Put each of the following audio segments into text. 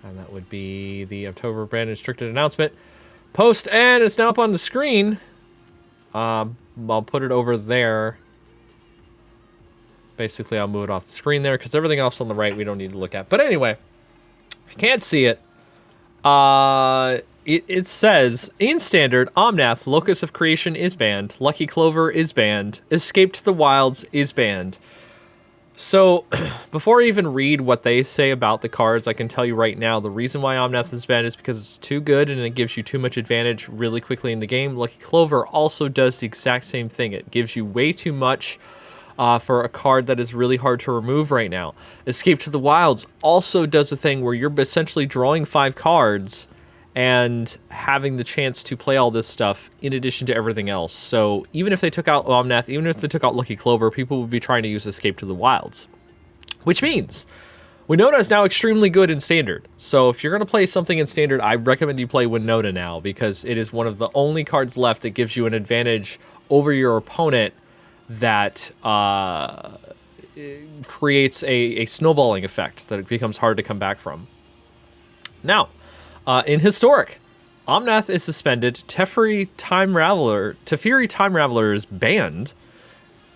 And that would be the October brand restricted announcement. Post, and it's now up on the screen. I'll put it over there. Basically, I'll move it off the screen there because everything else on the right we don't need to look at. But anyway, if you can't see it, it says, in Standard, Omnath, Locus of Creation is banned. Lucky Clover is banned. Escape to the Wilds is banned. So, before I even read what they say about the cards, I can tell you right now, the reason why Omnath is banned is because it's too good and it gives you too much advantage really quickly in the game. Lucky Clover also does the exact same thing. It gives you way too much for a card that is really hard to remove right now. Escape to the Wilds also does a thing where you're essentially drawing 5 cards and having the chance to play all this stuff in addition to everything else. So even if they took out Omnath, even if they took out Lucky Clover, people would be trying to use Escape to the Wilds. Which means Winota is now extremely good in Standard. So if you're going to play something in Standard, I recommend you play Winota now, because it is one of the only cards left that gives you an advantage over your opponent that creates a snowballing effect that it becomes hard to come back from. Now, in Historic, Omnath is suspended. Teferi Time Raveler is banned.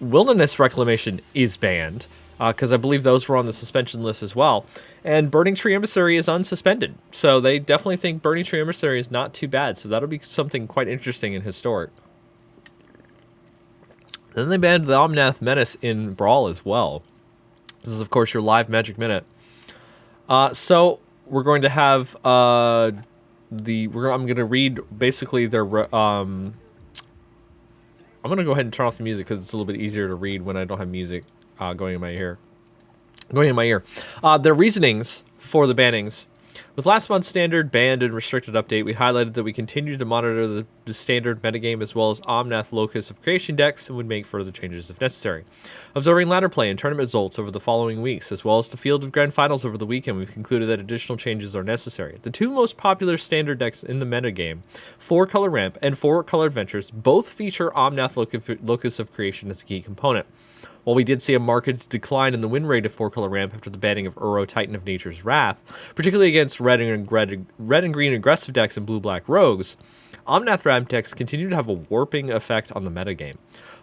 Wilderness Reclamation is banned, because I believe those were on the suspension list as well. And Burning Tree Emissary is unsuspended. So they definitely think Burning Tree Emissary is not too bad. So that'll be something quite interesting in Historic. Then they banned the Omnath Menace in Brawl as well. This is, of course, your live Magic Minute. So we're going to have I'm going to read basically their I'm going to go ahead and turn off the music because it's a little bit easier to read when I don't have music going in my ear. Their reasonings for the bannings. With last month's Standard banned and restricted update, we highlighted that we continue to monitor the Standard metagame as well as Omnath Locus of Creation decks and would make further changes if necessary. Observing ladder play and tournament results over the following weeks, as well as the field of grand finals over the weekend, we've concluded that additional changes are necessary. The 2 most popular Standard decks in the metagame, 4-color Ramp and 4-color Adventures, both feature Omnath Locus of Creation as a key component. While we did see a marked decline in the win rate of 4-color Ramp after the banning of Uro Titan of Nature's Wrath, particularly against red and green aggressive decks and blue-black rogues, Omnath Ramp decks continue to have a warping effect on the metagame.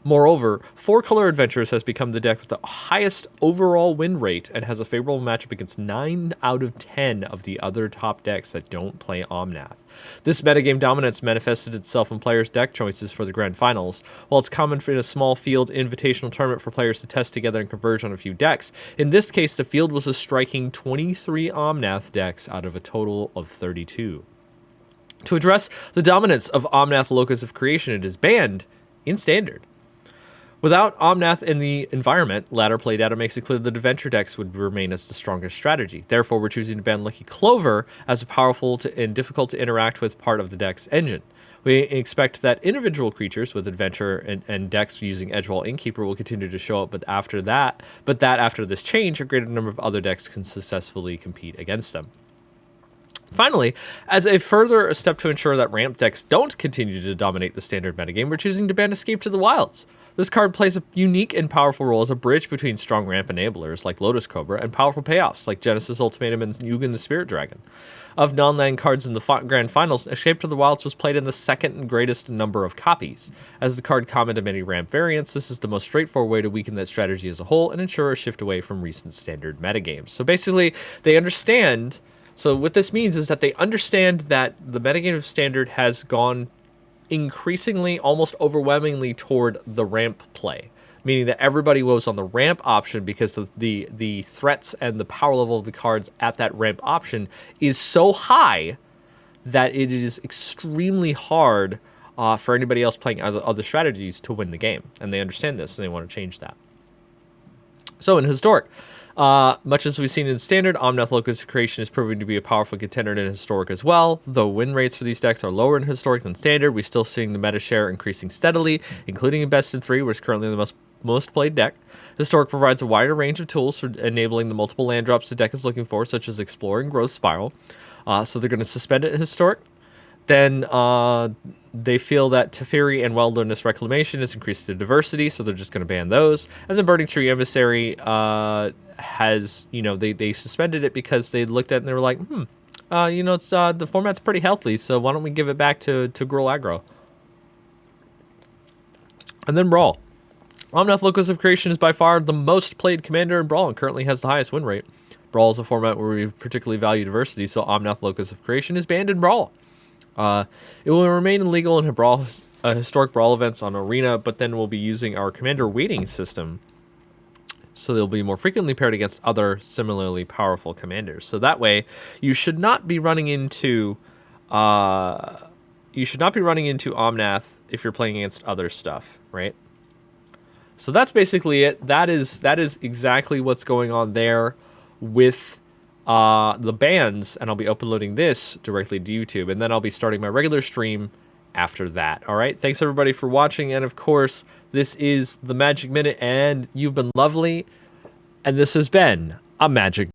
Moreover, 4-color Adventures has become the deck with the highest overall win rate and has a favorable matchup against 9 out of 10 of the other top decks that don't play Omnath. This metagame dominance manifested itself in players' deck choices for the grand finals. While it's common in a small field invitational tournament for players to test together and converge on a few decks, in this case the field was a striking 23 Omnath decks out of a total of 32. To address the dominance of Omnath Locus of Creation, it is banned in Standard. Without Omnath in the environment, ladder play data makes it clear that adventure decks would remain as the strongest strategy. Therefore, we're choosing to ban Lucky Clover as a powerful and difficult to interact with part of the deck's engine. We expect that individual creatures with adventure and decks using Edgewall Innkeeper will continue to show up, but after this change, a greater number of other decks can successfully compete against them. Finally, as a further step to ensure that ramp decks don't continue to dominate the Standard metagame, we're choosing to ban Escape to the Wilds. This card plays a unique and powerful role as a bridge between strong ramp enablers like Lotus Cobra and powerful payoffs like Genesis Ultimatum and Yugen the Spirit Dragon. Of non-land cards in the grand finals, Escape to the Wilds was played in the second greatest number of copies. As the card common to many ramp variants, this is the most straightforward way to weaken that strategy as a whole and ensure a shift away from recent Standard metagames. So basically, they understand. So what this means is that they understand that the metagame of Standard has gone increasingly, almost overwhelmingly toward the ramp play, meaning that everybody was on the ramp option because the threats and the power level of the cards at that ramp option is so high that it is extremely hard for anybody else playing other strategies to win the game. And they understand this and they want to change that. So in Historic, much as we've seen in Standard, Omnath Locus Creation is proving to be a powerful contender in Historic as well. Though win rates for these decks are lower in Historic than Standard, we're still seeing the meta share increasing steadily, including in Best in 3, where it's currently the most played deck. Historic provides a wider range of tools for enabling the multiple land drops the deck is looking for, such as Explorer and Growth Spiral. So they're going to suspend it in Historic. Then they feel that Teferi and Wilderness Reclamation has increased the diversity, so they're just going to ban those. And the Burning Tree Emissary has, they suspended it because they looked at it and they were like, it's the format's pretty healthy, so why don't we give it back to Gruul Aggro? And then Brawl. Omnath Locus of Creation is by far the most played commander in Brawl and currently has the highest win rate. Brawl is a format where we particularly value diversity, so Omnath Locus of Creation is banned in Brawl. It will remain illegal in historic Brawl events on Arena, but then we'll be using our commander weighting system, so they'll be more frequently paired against other similarly powerful commanders. So that way, you should not be running into Omnath if you're playing against other stuff, right? So that's basically it. That is exactly what's going on there with the bans, and I'll be uploading this directly to YouTube, and then I'll be starting my regular stream after that. All right, thanks everybody for watching, and of course, this is the Magic Minute, and you've been lovely, and this has been a Magic